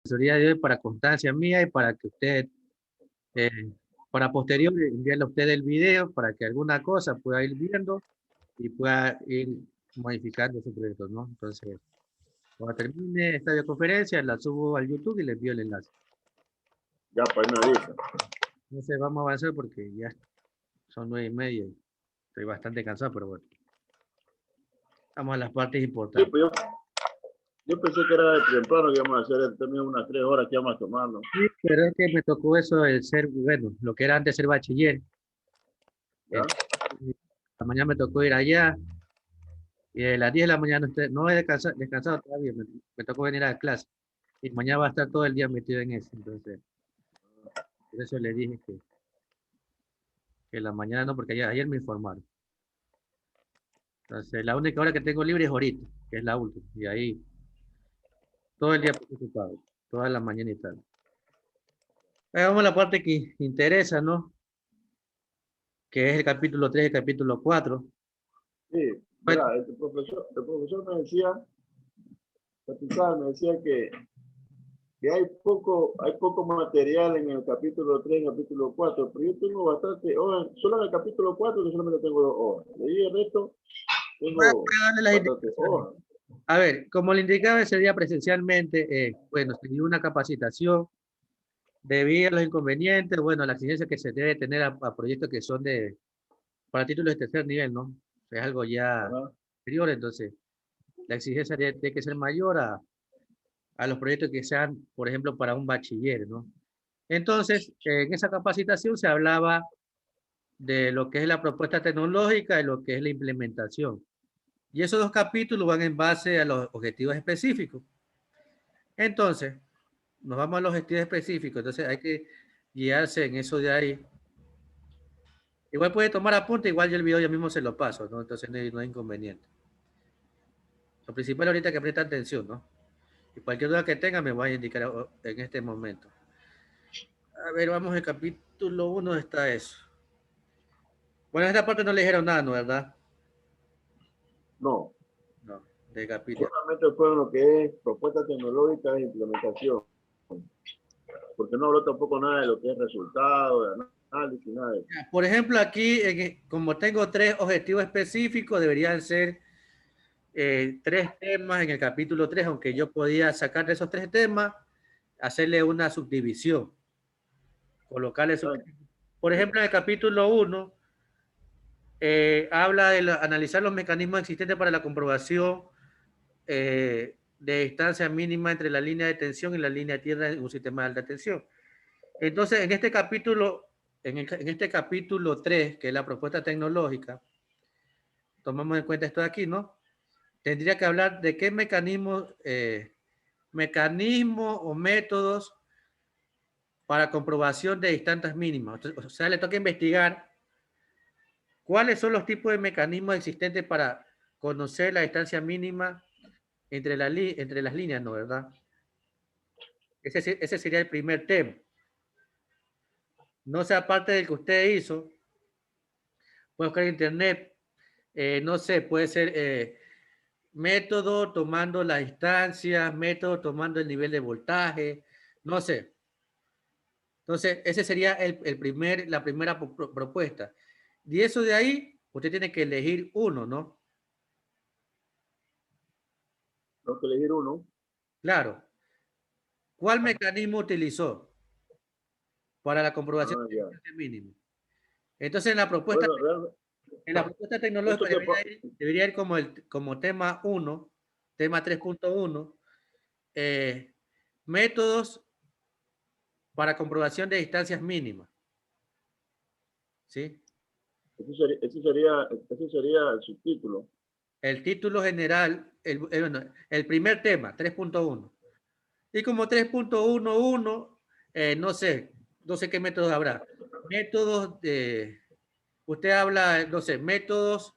asesoría de hoy para constancia mía y para que usted, eh, para posterior, enviarle a usted el video para que alguna cosa pueda ir viendo y pueda ir modificando su proyecto, ¿no? Entonces, cuando termine esta videoconferencia, la subo al YouTube y le envío el enlace. Ya, pues me avisa. Entonces, vamos a avanzar porque ya son 9:30 y estoy bastante cansado, pero bueno. Vamos a las partes Sí, importantes. pues yo pensé que era temprano que íbamos a hacer también unas 3 horas que íbamos a tomarnos. Sí, pero es que me tocó eso el ser, bueno, lo que era antes ser bachiller. ¿Ya? La mañana me tocó ir allá y a las 10 de la mañana no he descansado todavía, me tocó venir a la clase. Y mañana va a estar todo el día metido en eso. Entonces, por eso le dije que la mañana no, porque ayer me informaron. Entonces, la única hora que tengo libre es ahorita, que es la última. Y ahí, todo el día ocupado, toda la mañana y tarde. Vamos a la parte que interesa, ¿no? Que es el capítulo 3 y el capítulo 4. Sí, Bueno, mira, el profesor me decía, me decía que hay poco material en el capítulo 3 y el capítulo 4, pero yo tengo bastante horas, solo en el capítulo 4 que solamente tengo 2 horas. Leí el resto, voy a tengo darle las bastantes indicaciones. horas. A ver, como le indicaba ese día presencialmente, bueno, se dio una capacitación debido a los inconvenientes, bueno, la exigencia que se debe tener a proyectos que son para títulos de tercer nivel, ¿no? Es algo ya Ajá. superior, entonces la exigencia tiene que ser mayor a los proyectos que sean, por ejemplo, para un bachiller, ¿no? Entonces, en esa capacitación se hablaba de lo que es la propuesta tecnológica y lo que es la implementación. Y esos dos capítulos van en base a los objetivos específicos. Entonces, nos vamos a los objetivos específicos, entonces hay que guiarse en eso de ahí. Igual puede tomar apunte, igual yo el video ya mismo se lo paso, ¿no? Entonces no hay inconveniente. Lo principal ahorita es que prestar atención, ¿no? Y cualquier duda que tenga me voy a indicar en este momento. A ver, vamos al capítulo 1, está eso. Bueno, en esta parte no le dijeron nada, ¿no? ¿Verdad? No, No, de capítulo. solamente fue lo que es propuesta tecnológica e implementación, porque no habló tampoco nada de lo que es resultado, de análisis, nada de eso. Por ejemplo, aquí, como tengo 3 objetivos específicos, deberían ser 3 temas en el capítulo 3, aunque yo podía sacar de esos 3 temas, hacerle una subdivisión, colocarle por ejemplo, en el capítulo 1, habla de analizar los mecanismos existentes para la comprobación de distancia mínima entre la línea de tensión y la línea de tierra en un sistema de alta tensión. Entonces, en este capítulo, en este capítulo 3, que es la propuesta tecnológica, tomamos en cuenta esto de aquí, ¿no? Tendría que hablar de qué mecanismos o métodos para comprobación de distancias mínimas. O sea, le toca investigar cuáles son los tipos de mecanismos existentes para conocer la distancia mínima entre las líneas, ¿no? ¿Verdad? Ese sería el primer tema. No sea parte del que usted hizo, puede buscar en internet, no sé, puede ser método tomando las distancias, método tomando el nivel de voltaje, no sé. Entonces, ese sería la primera propuesta. Y eso de ahí, usted tiene que elegir uno, ¿no? Tengo que elegir uno. Claro. ¿Cuál mecanismo utilizó para la comprobación Ah, de ya. distancia mínima? Entonces, Bueno, realmente, en la propuesta tecnológica esto que debería ir como tema 1, tema 3.1, métodos para comprobación de distancias mínimas. ¿Sí? ese sería el subtítulo. El título general, el primer tema, 3.1. Y como 3.11, no sé qué métodos habrá. Métodos usted habla, no sé, métodos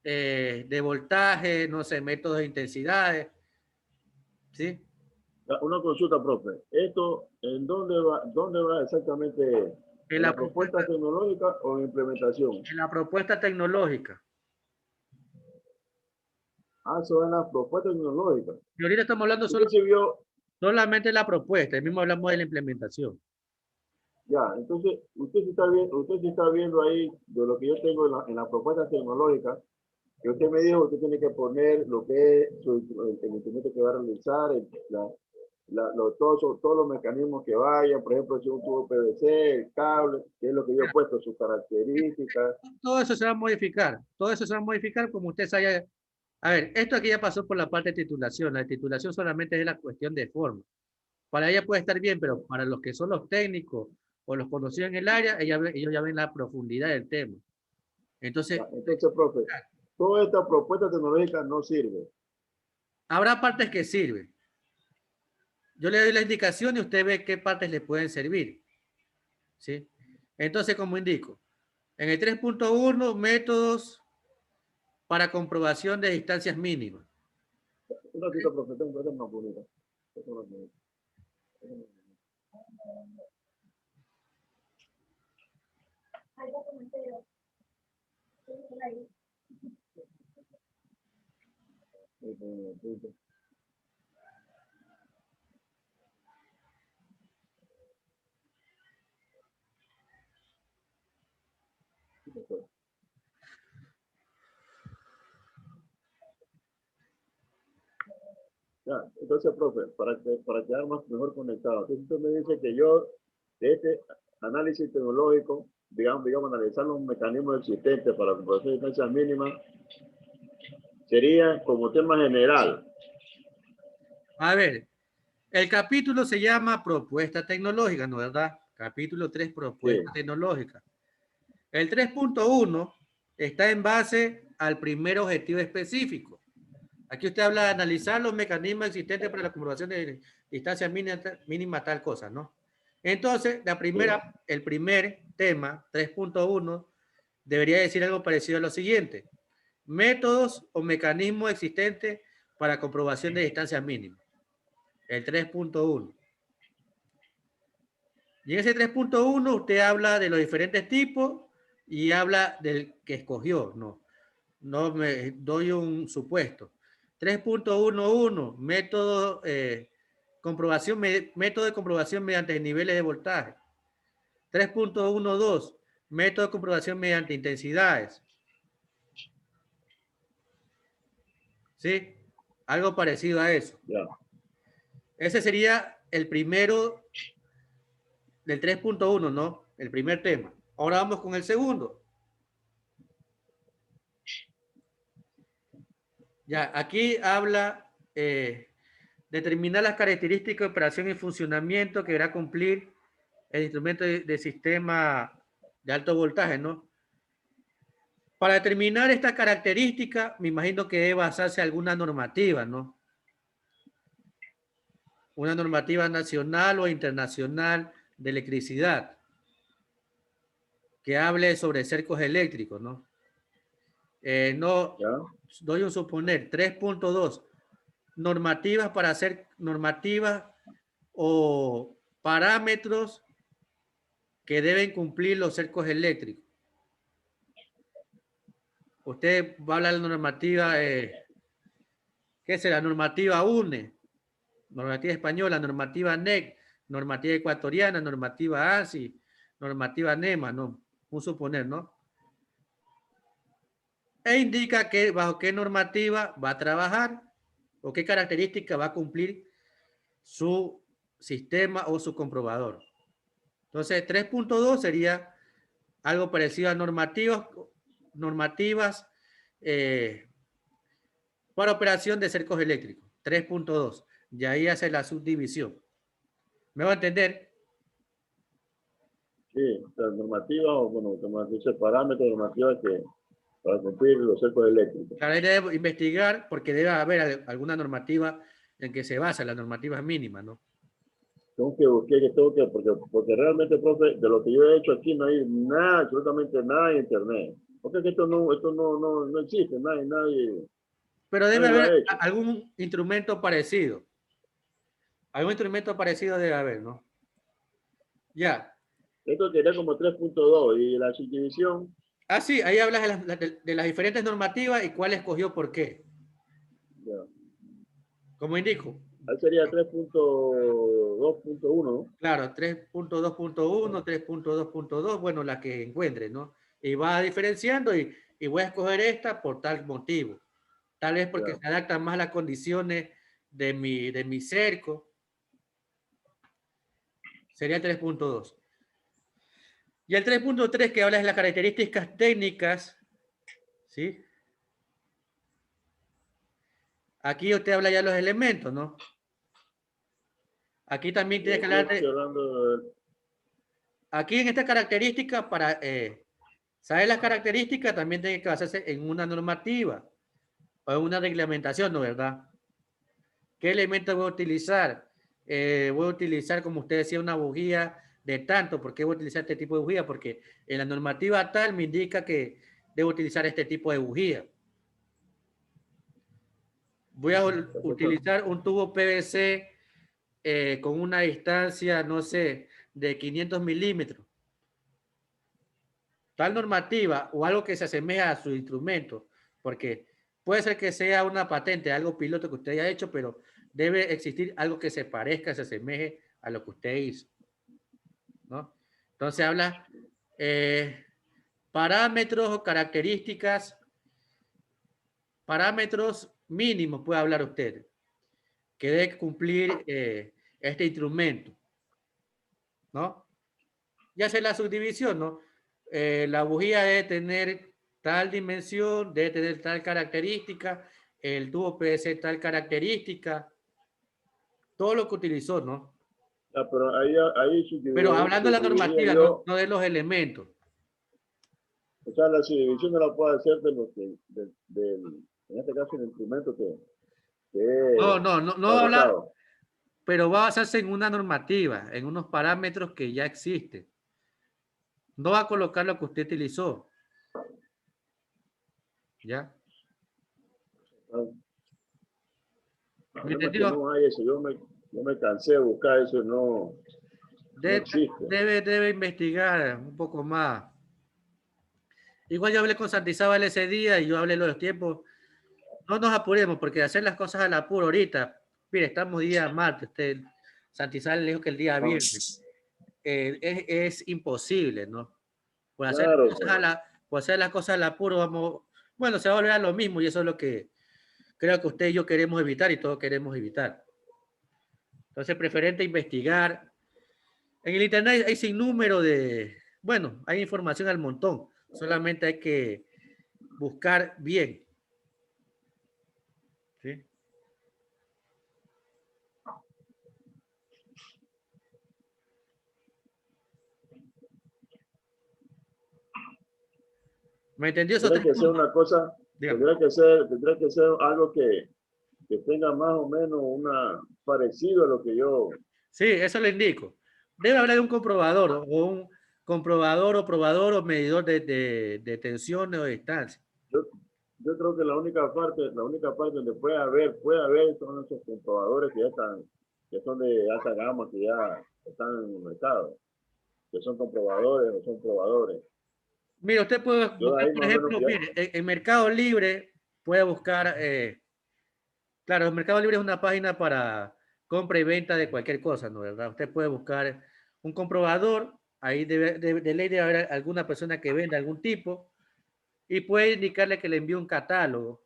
de voltaje, no sé, métodos de intensidades, ¿sí? Una consulta, profe. ¿Esto en dónde va exactamente? En ¿En la la propuesta propuesta, tecnológica o en implementación? en la propuesta tecnológica. Ah, eso es en la propuesta tecnológica. Y ahorita estamos hablando ¿Y qué solo, se vio? Solamente la propuesta, el mismo hablamos de la implementación. Ya, entonces, usted sí está viendo ahí de lo que yo tengo en la propuesta tecnológica, que usted me dijo que usted tiene que poner lo que es el instrumento que va a realizar, todos los mecanismos que vayan, por ejemplo, si un tubo PVC, el cable, que es lo que yo he puesto, sus características. Todo eso se va a modificar, todo eso se va a modificar como usted haya. A ver, esto aquí ya pasó por la parte de titulación, la titulación solamente es la cuestión de forma. Para ella puede estar bien, pero para los que son los técnicos o los conocidos en el área, ellos ya ven la profundidad del tema. Entonces, Ya, entonces, profe, toda esta propuesta tecnológica no sirve. habrá partes que sirven. Yo le doy la indicación y usted ve qué partes le pueden servir. ¿Sí? Entonces, como indico, en el 3.1, métodos para comprobación de distancias mínimas. Un ratito, profe, tengo un problema bonito. Ya, entonces, profe, para quedar mejor conectado, entonces usted me dice que yo, de este análisis tecnológico, digamos, analizar los mecanismos existentes para la comprobación de distancias mínimas, sería como tema general. A ver, el capítulo se llama Propuesta Tecnológica, ¿no verdad? Capítulo 3, Propuesta Sí, Tecnológica. El 3.1 está en base al primer objetivo específico. Aquí usted habla de analizar los mecanismos existentes para la comprobación de distancia mínima tal cosa, ¿no? Entonces, sí. el primer tema, 3.1, debería decir algo parecido a lo siguiente. Métodos o mecanismos existentes para comprobación de distancia mínima. El 3.1. Y en ese 3.1 usted habla de los diferentes tipos y habla del que escogió, ¿no? No me doy un supuesto. 3.11, método, método de comprobación mediante niveles de voltaje. 3.12, método de comprobación mediante intensidades. ¿Sí? Algo parecido a eso. Ya. Ese sería el primero del 3.1, ¿no? El primer tema. Ahora vamos con el segundo. Ya, aquí habla determinar las características de operación y funcionamiento que deberá cumplir el instrumento de sistema de alto voltaje, ¿no? Para determinar esta característica, me imagino que debe basarse en alguna normativa, ¿no? Una normativa nacional o internacional de electricidad que hable sobre cercos eléctricos, ¿no? No, ¿Ya? doy un suponer, 3.2, normativas para hacer normativas o parámetros que deben cumplir los cercos eléctricos. Usted va a hablar de la normativa, ¿qué será? Normativa UNE, normativa española, normativa NEC, normativa ecuatoriana, normativa ASI, normativa NEMA, ¿no? Un suponer, ¿no? E indica que bajo qué normativa va a trabajar o qué característica va a cumplir su sistema o su comprobador. Entonces, 3.2 sería algo parecido a normativas para operación de cercos eléctricos. 3.2. Y ahí hace la subdivisión. ¿Me va a entender? Sí, la normativa, o bueno, como dice, parámetros normativas que para cumplir los cercos eléctricos. Claro, ahí debe investigar porque debe haber alguna normativa en que se basa, las normativas mínimas, ¿no? Tengo que buscar, porque realmente, profe, de lo que yo he hecho aquí no hay nada, absolutamente nada en internet. Porque esto no existe, Pero debe nadie lo haber ha hecho. algún instrumento parecido. Algún instrumento parecido debe haber, ¿no? Ya. Esto sería como 3.2 y la subdivisión, Ah, sí, ahí hablas de las diferentes normativas y cuál escogió por qué. ya, Como indico, Ahí sería 3.2.1, ¿no? Claro, 3.2.1, 3.2.2, bueno, la que encuentre, ¿no? Y va diferenciando y voy a escoger esta por tal motivo. Tal vez porque Ya. se adaptan más las condiciones de mi cerco. Sería 3.2. Y el 3.3 que habla de las características técnicas, ¿sí? Aquí usted habla ya de los elementos, ¿no? Aquí también tiene que Aquí hablar estoy de, hablando de... aquí en esta característica, para saber las características, también tiene que basarse en una normativa o en una reglamentación, ¿no? ¿Verdad? ¿Qué elementos voy a utilizar? Voy a utilizar, como usted decía, una bujía de tanto. ¿Por qué voy a utilizar este tipo de bujía? Porque en la normativa tal me indica que debo utilizar este tipo de bujía. Voy a utilizar un tubo PVC con una distancia, no sé, de 500 milímetros. Tal normativa o algo que se asemeja a su instrumento, porque puede ser que sea una patente, algo piloto que usted haya hecho, pero debe existir algo que se parezca, se asemeje a lo que usted hizo, ¿no? Entonces habla eh, parámetros o características, parámetros mínimos puede hablar usted, que debe cumplir este instrumento, ¿no? Ya hace la subdivisión, ¿no? La bujía debe tener tal dimensión, debe tener tal característica, el tubo PVC tal característica, todo lo que utilizó, ¿no? Ah, pero ahí Pero hablando de la subdividiría normativa, no, yo, no de los elementos. o sea, la subdivisión no la puedo hacer de lo que, en este caso, el instrumento que No, he no, no, no habla, fabricado. pero va a basarse en una normativa, en unos parámetros que ya existen. No va a colocar lo que usted utilizó, ¿ya? Ah, el ¿Me problema es que entendió? no hay eso. Yo me cansé de buscar eso y no existe. Debe investigar un poco más. Igual yo hablé con Santizábal ese día y yo hablé de los tiempos. No nos apuremos porque hacer las cosas al apuro ahorita. Mire, estamos día martes. Santizábal le dijo que el día Ah, viernes. Es imposible, ¿no? Por hacer las claro, cosas pues. por hacer las cosas al apuro, vamos. Bueno, se va a volver a lo mismo y eso es lo que creo que usted y yo queremos evitar y todos queremos evitar. Entonces, preferente investigar. En el internet hay sin número de. Bueno, hay información al montón. Solamente hay que buscar bien. ¿Sí? ¿Me entendió esos Tendrá tres que ser puntos? una cosa, Dígame. tendrá que ser algo que tenga más o menos una parecido a lo que yo. Sí, eso le indico. Debe hablar de un comprobador o un comprobador o probador o medidor de tensión o de distancia. Yo, yo creo que la única parte donde puede haber son esos comprobadores que son de alta gama, que ya están en el mercado, que son comprobadores o son probadores. Mire, usted puede Yo de buscar, ahí por más o menos ejemplo, ya, mire, en Mercado Libre puede buscar, claro, Mercado Libre es una página para compra y venta de cualquier cosa, ¿no? ¿Verdad? Usted puede buscar un comprobador, ahí de ley debe haber alguna persona que venda algún tipo y puede indicarle que le envíe un catálogo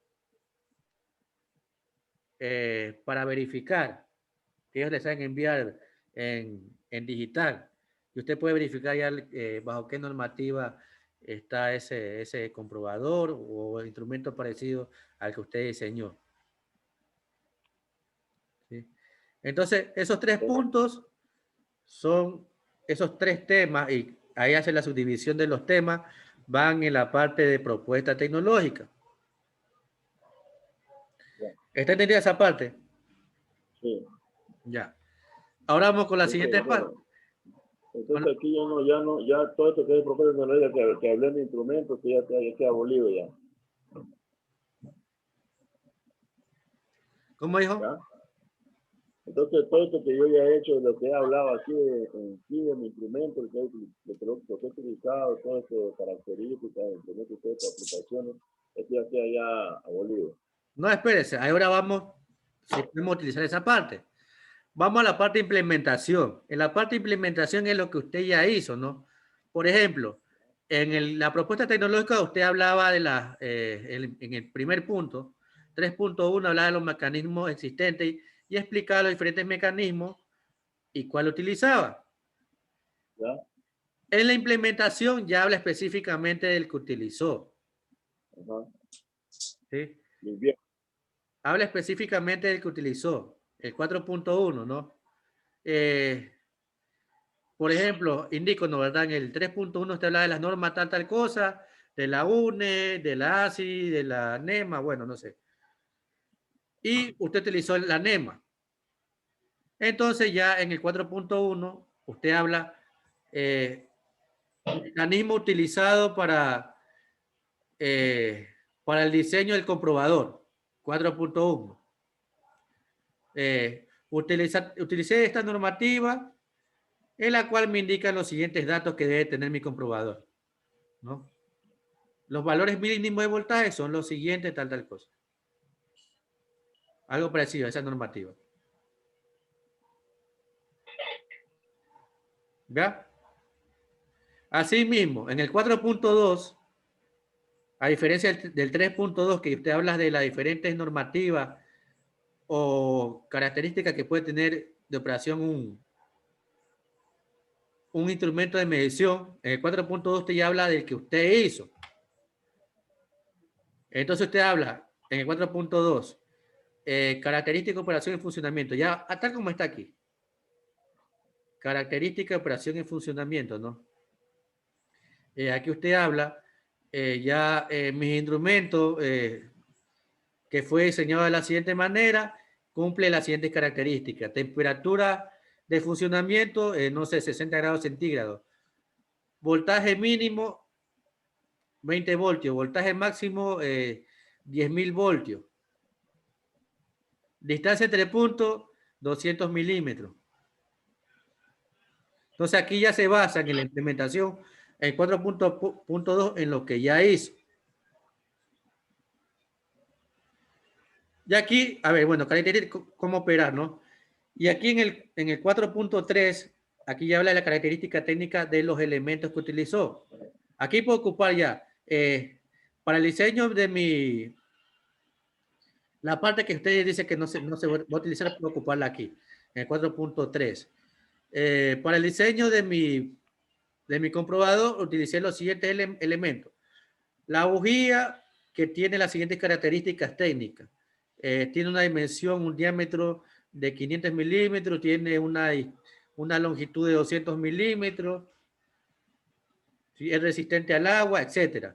para verificar que ellos les saben enviar en digital. Y usted puede verificar ya bajo qué normativa está ese comprobador o el instrumento parecido al que usted diseñó. ¿Sí? Entonces, esos tres puntos son esos tres temas y ahí hace la subdivisión de los temas, van en la parte de propuesta tecnológica. ya, ¿Está entendida esa parte? sí. Ya. Ahora vamos con la siguiente Entonces, parte. bueno, entonces aquí ya todo esto que es propuesta tecnológica que hablé de instrumentos, que ya queda abolido ya. ¿Cómo dijo? ¿Ya? Entonces, todo esto que yo ya he hecho, lo que he hablado aquí de mi instrumento, lo que he utilizado, todo esto de características, instrumentos, todas estas aplicaciones, esto ya queda ya abolido. No, espérese, ahora vamos sí podemos utilizar esa parte. Vamos a la parte de implementación. En la parte de implementación es lo que usted ya hizo, ¿no? Por ejemplo, en la propuesta tecnológica usted hablaba de en el primer punto, 3.1, hablaba de los mecanismos existentes y explicaba los diferentes mecanismos y cuál utilizaba. ¿Ya? En la implementación ya habla específicamente del que utilizó. Ajá. ¿Sí? Muy bien. Habla específicamente del que utilizó, el 4.1, ¿no? Por ejemplo, indico, ¿no, verdad? En el 3.1 usted habla de las normas tal cosa, de la UNE, de la ASI, de la NEMA, bueno, no sé. Y usted utilizó la NEMA. Entonces ya en el 4.1 usted habla mecanismo utilizado para el diseño del comprobador, 4.1. Utilicé esta normativa en la cual me indican los siguientes datos que debe tener mi comprobador, ¿no? Los valores mínimos de voltaje son los siguientes, tal cosa. Algo parecido a esa normativa. ¿Ya? Asimismo, en el 4.2, a diferencia del 3.2, que usted habla de las diferentes normativas o características que puede tener de operación un instrumento de medición, en el 4.2 usted ya habla del que usted hizo. Entonces usted habla en el 4.2, característica, operación y funcionamiento, ya tal como está aquí. Característica, operación y funcionamiento, ¿no? Aquí usted habla mis instrumentos que fue diseñado de la siguiente manera, cumple las siguientes características. Temperatura de funcionamiento, no sé, 60 grados centígrados. Voltaje mínimo, 20 voltios. Voltaje máximo, 10.000 voltios. Distancia entre puntos, 200 milímetros. Entonces aquí ya se basa en la implementación en 4.2 en lo que ya hizo. Y aquí, a ver, bueno, cómo operar, ¿no? Y aquí en el 4.3, aquí ya habla de la característica técnica de los elementos que utilizó. Aquí puedo ocupar ya, para el diseño de la parte que usted dice que no se va a utilizar, puedo ocuparla aquí, en el 4.3. Para el diseño de mi comprobador, utilicé los siguientes elementos. La bujía, que tiene las siguientes características técnicas. Tiene una dimensión, un diámetro de 500 milímetros, tiene una longitud de 200 milímetros, ¿sí? Es resistente al agua, etc.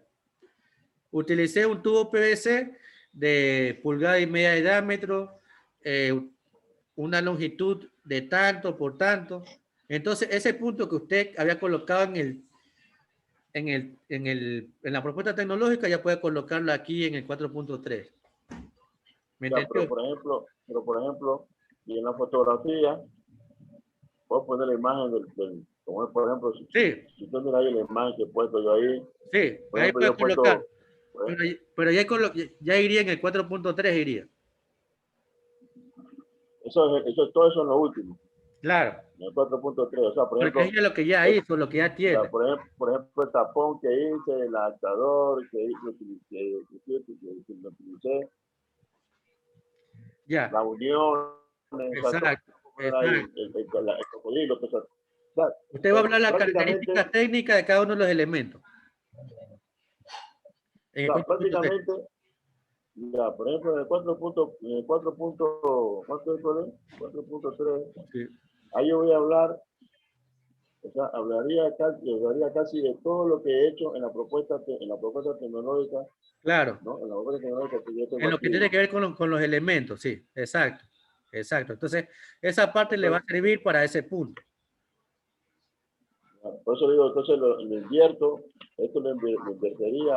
Utilicé un tubo PVC de pulgada y media de diámetro, una longitud de tanto por tanto. Entonces, ese punto que usted había colocado en la propuesta tecnológica, ya puede colocarlo aquí en el 4.3. ¿Me Ya, entendió? pero por ejemplo, y en la fotografía, puedo poner la imagen como es, por ejemplo, Sí, si usted mira ahí la imagen que he puesto yo ahí, sí, por ahí ejemplo, yo puede he colocar. puesto, por ejemplo, Pero ya iría en el 4.3, iría. todo eso en lo último, Claro, en el 4.3, o sea, por porque ejemplo, es lo que ya hizo, lo que ya tiene. por ejemplo, el tapón que hice, el adaptador que utilicé, Ya, la unión, o sea, todo exacto, ahí, exacto. el cocodrilo, o sea, Usted va a hablar las prácticamente, características técnicas de cada uno de los elementos. En el 4.3. prácticamente, ya, por ejemplo, en el 4 punto, ¿cuánto es? 4.3, Sí. ahí yo voy a hablar, o sea, hablaría casi de todo lo que he hecho en la propuesta tecnológica, Claro, ¿no? En la propuesta tecnológica que yo tengo en lo que aquí. tiene que ver con los elementos, sí, exacto, exacto. Entonces, esa parte le va a Entonces, servir para ese punto. por eso digo, entonces lo invierto, esto lo invertiría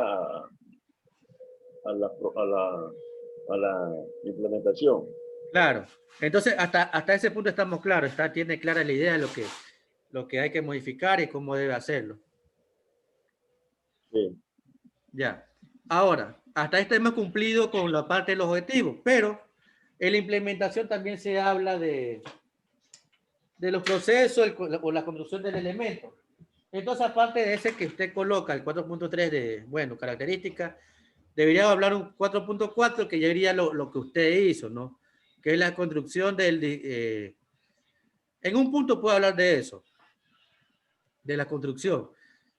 a la implementación. Claro. Entonces, hasta ese punto estamos claros, tiene clara la idea de lo que hay que modificar y cómo debe hacerlo. Sí. Ya. Ahora, hasta esto hemos cumplido con la parte de los objetivos, pero En la implementación también se habla de los procesos o la construcción del elemento. Entonces, aparte de ese que usted coloca, el 4.3 de, bueno, características, debería hablar un 4.4 que ya iría lo que usted hizo, ¿no? Que es la construcción del... en un punto puedo hablar de eso, de la construcción.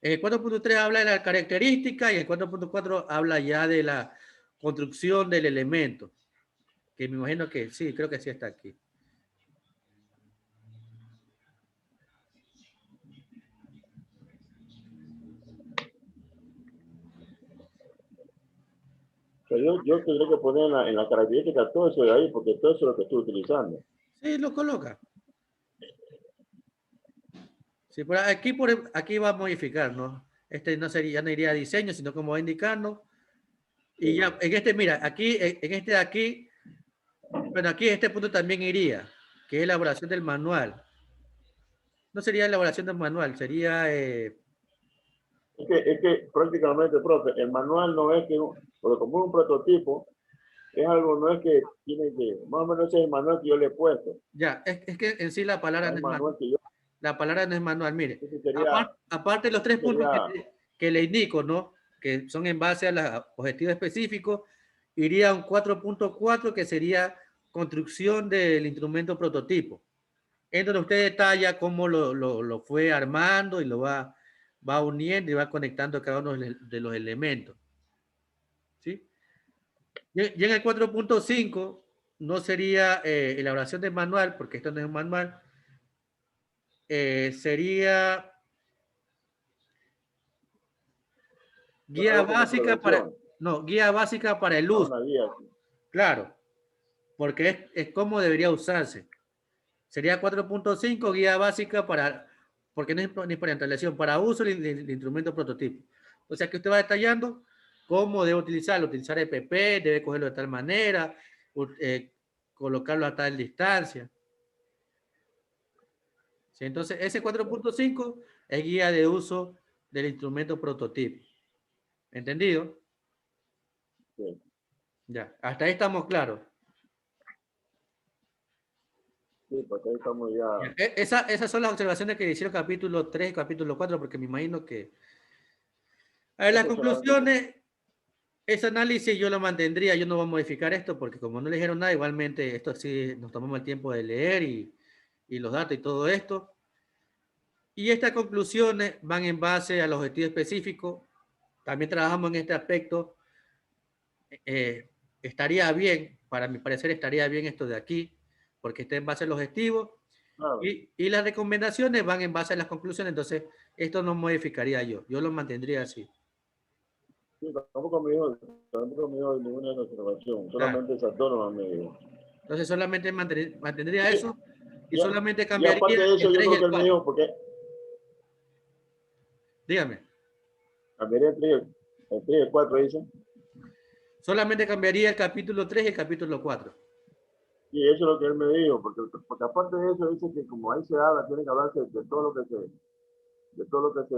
El 4.3 habla de la característica y el 4.4 habla ya de la construcción del elemento. Que me imagino que sí, creo que sí está aquí. Pero yo tendría que poner en la característica todo eso de ahí, porque todo eso es lo que estoy utilizando. Sí, lo coloca. Sí, por aquí, aquí va a modificar, ¿no? Este no sería, ya no iría a diseño, sino como va indicando. Y Sí. ya, en este, mira, aquí, en este de aquí, bueno, aquí este punto también iría, que es elaboración del manual. No sería elaboración del manual, sería, Es que prácticamente, profe, el manual no es que, porque como es un prototipo, es algo, no es que tiene que, más o menos ese es el manual que yo le he puesto. ya, es que en sí la palabra No no es es manual. manual que yo, La palabra no es manual, mire. ese sería, Aparte de los tres puntos sería, que le indico, ¿no? Que son en base a los objetivos específicos, iría un 4.4 que sería construcción del instrumento prototipo. En donde usted detalla cómo lo fue armando y lo va uniendo y va conectando cada uno de los elementos. ¿Sí? Y en el 4.5 no sería elaboración del manual, porque esto no es un manual, sería guía algo como básica para, prevención, no, guía básica para el a uso, una guía. claro, porque es cómo debería usarse. Sería 4.5 guía básica para, porque no es ni para instalación, para uso del instrumento prototipo. O sea que usted va detallando cómo debe utilizarlo, utilizar EPP, debe cogerlo de tal manera, colocarlo a tal distancia. ¿Sí? Entonces, ese 4.5 es guía de uso del instrumento prototipo. ¿Entendido? Sí, Ya, hasta ahí estamos claros. sí, porque ahí estamos ya. Esas son las observaciones que hicieron capítulo 3 y capítulo 4, porque me imagino que... A ver, las Eso solamente, conclusiones, ese análisis yo lo mantendría, yo no voy a modificar esto, porque como no le dijeron nada, igualmente esto sí nos tomamos el tiempo de leer y los datos y todo esto. Y estas conclusiones van en base al objetivo específico. También trabajamos en este aspecto. Eh, estaría bien, para mi parecer estaría bien esto de aquí, porque está en base al objetivo. claro. Y las recomendaciones van en base a las conclusiones, entonces esto no modificaría yo lo mantendría así. Sí, tampoco me dio ninguna observación, Claro. solamente esas dos nomás me dio. Entonces solamente mantendría Sí, eso y y, solamente y aparte cambiaría de eso, el yo 3 y creo que el él me 4. dijo, porque Dígame. cambiaría el 3 y el 4, dice. Solamente cambiaría el capítulo 3 y el capítulo 4. Y eso es lo que él me dijo, porque aparte de eso, dice que como ahí se habla, tiene que hablarse de todo lo que de todo lo que se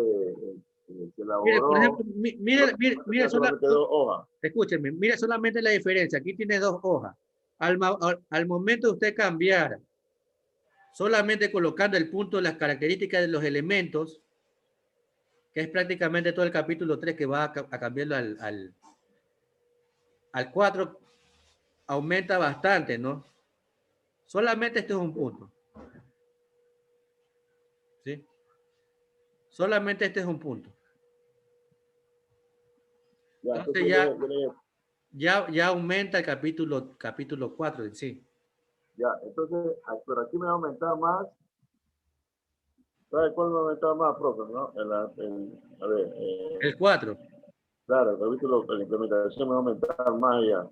Mire, por ejemplo, elaboró, mire solamente 2 hojas. escúcheme, mire solamente la diferencia. Aquí tiene 2 hojas. Al momento de usted cambiar, solamente colocando el punto de las características de los elementos, que es prácticamente todo el capítulo 3 que va a cambiarlo al 4, aumenta bastante, ¿no? Solamente este es un punto. ¿Sí? Solamente este es un punto. Ya, Entonces entonces ya aumenta el capítulo 4 en sí. ya, entonces, pero aquí me va a aumentar más. ¿Sabe cuál me va a aumentar más, profe? ¿No? A ver, El 4, claro, el capítulo, la implementación me va a aumentar más ya.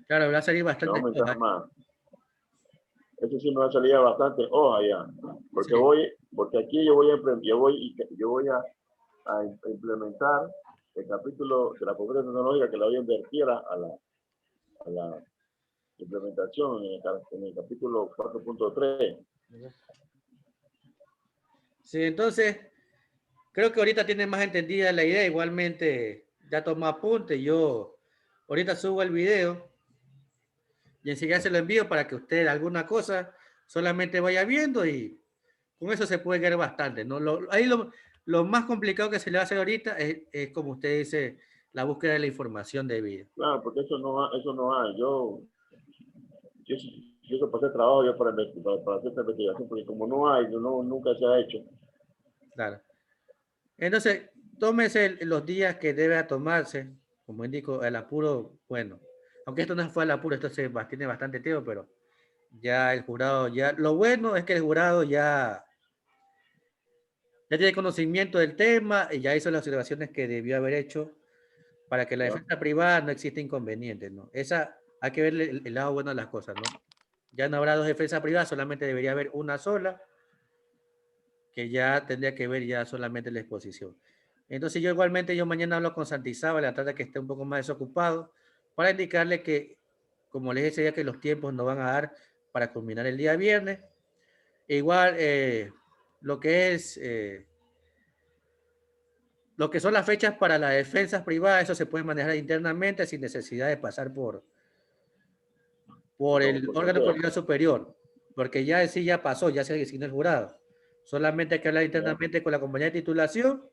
claro, va a salir Me va a bastante aumentar hojas. más. Eso sí me va a salir bastante hoja ya. Sí. Porque aquí yo voy a implementar el capítulo de la pobreza tecnológica que la voy a invertir a la implementación en el capítulo 4.3. Sí, entonces creo que ahorita tiene más entendida la idea. Igualmente ya tomó apunte. Yo ahorita subo el video. Y enseguida se lo envío para que usted alguna cosa solamente vaya viendo y con eso se puede guiar bastante, ¿no? Ahí lo más complicado que se le va a hacer ahorita es, como usted dice, la búsqueda de la información debida. Claro, porque eso no hay. Yo, yo que pasé trabajo yo para hacer esta investigación, porque como no hay, no, nunca se ha hecho. Claro. Entonces, tómese los días que debe tomarse, como indico, el apuro, bueno, aunque esto no fue el apuro, esto tiene bastante tiempo, pero ya el jurado, lo bueno es que el jurado ya tiene conocimiento del tema y ya hizo las observaciones que debió haber hecho para que la defensa privada no exista inconveniente, ¿no? Esa, hay que ver el lado bueno de las cosas, ¿no? Ya no habrá dos defensas privadas, solamente debería haber una sola, que ya tendría que ver ya solamente la exposición. Entonces yo mañana hablo con Santizábal, la tarde que esté un poco más desocupado, para indicarle que, como les decía, que los tiempos no van a dar para culminar el día viernes. Igual, lo que son las fechas para las defensas privadas, eso se puede manejar internamente sin necesidad de pasar por el órgano colegiado superior, porque ya en sí ya pasó, ya se designó el jurado. Solamente hay que hablar internamente con la compañía de titulación,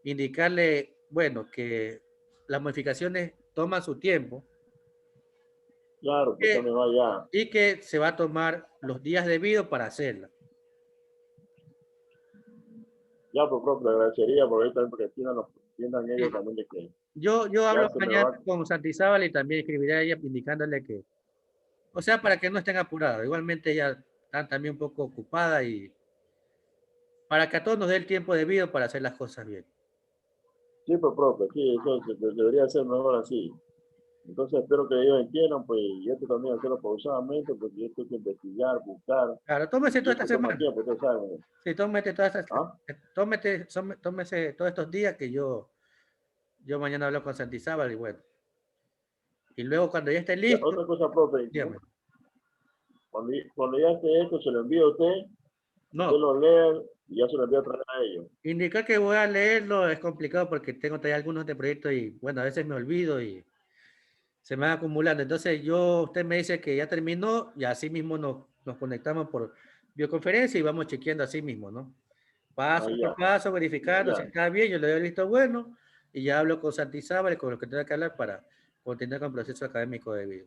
indicarle, bueno, que las modificaciones toman su tiempo. Claro, que eso me va ya. Y que se va a tomar los días debidos para hacerla. Ya, pues, profe, le agradecería por ahí también, porque entiendan ellos también de que Yo hablo mañana con Santizábal y también escribiré a ella indicándole que, o sea, para que no estén apurados. Igualmente ella está también un poco ocupada y para que a todos nos dé el tiempo debido para hacer las cosas bien. Sí, pues, profe, sí, eso debería ser mejor así. Entonces espero que ellos entiendan, pues, y esto también hacerlo pausadamente, porque esto hay que investigar, buscar. Claro, tómese toda esta semana. Tiempo, usted sabe. Sí, tómese todos estos días que yo mañana hablo con Santizábal y bueno. Y luego cuando ya esté listo. Otra cosa, profe. Dígame. Cuando ya esté esto, se lo envío a usted. No. Usted lo lee y ya se lo envío otra vez a ellos. Indicar que voy a leerlo es complicado porque tengo todavía algunos de proyectos y bueno, a veces me olvido y se me van acumulando. Entonces usted me dice que ya terminó y así mismo nos conectamos por videoconferencia y vamos chequeando así mismo, ¿no? Paso por paso, verificando si está bien, yo le doy el visto bueno y ya hablo con Santizábal y con los que tenga que hablar para continuar con el proceso académico debido.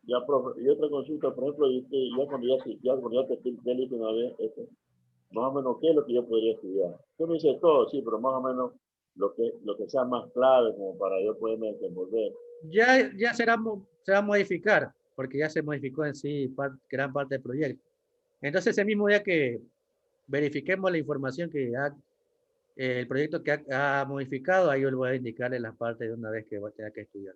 Ya, profe, y otra consulta, por ejemplo, ya cuando ya te esté listo una vez, más o menos, ¿qué es lo que yo podría estudiar? Usted me dice todo, sí, pero más o menos lo que sea más clave como para yo poderme desenvolver. Ya se va a modificar, porque ya se modificó en sí gran parte del proyecto. Entonces, ese mismo día que verifiquemos la información que el proyecto que ha modificado, ahí yo le voy a indicarle las partes de una vez que va a tener que estudiar.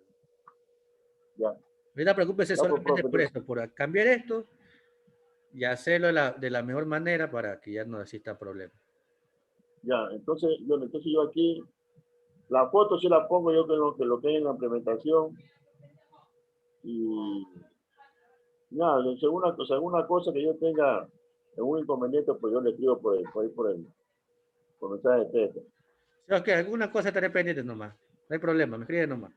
Ya. No preocúpese solamente por esto, por cambiar esto y hacerlo de la mejor manera para que ya no exista problema. Ya, entonces yo aquí, la foto sí la pongo yo que lo que hay en la implementación y nada, según una cosa que yo tenga un inconveniente, pues yo le escribo por mensaje de texto. Ok, alguna cosa estaré pendiente nomás, no hay problema, me escribe nomás.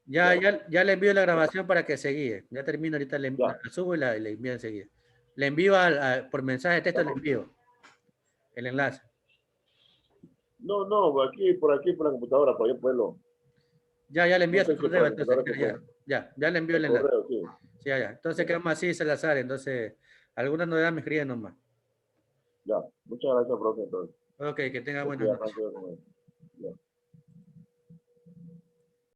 Ya le envío la grabación para que se guíe. Ya termino ahorita, la subo y le envío enseguida. Le envío por mensaje de texto, le envío el enlace. No, por la computadora, para yo poderlo. Ya le envío su correo, entonces. Ya le envío el enlace. Correo, sí. Sí, ya. Entonces quedamos así, Salazar. Entonces, alguna novedad me escriben nomás. Ya, muchas gracias, profe. Entonces. Ok, que tenga buenas noches.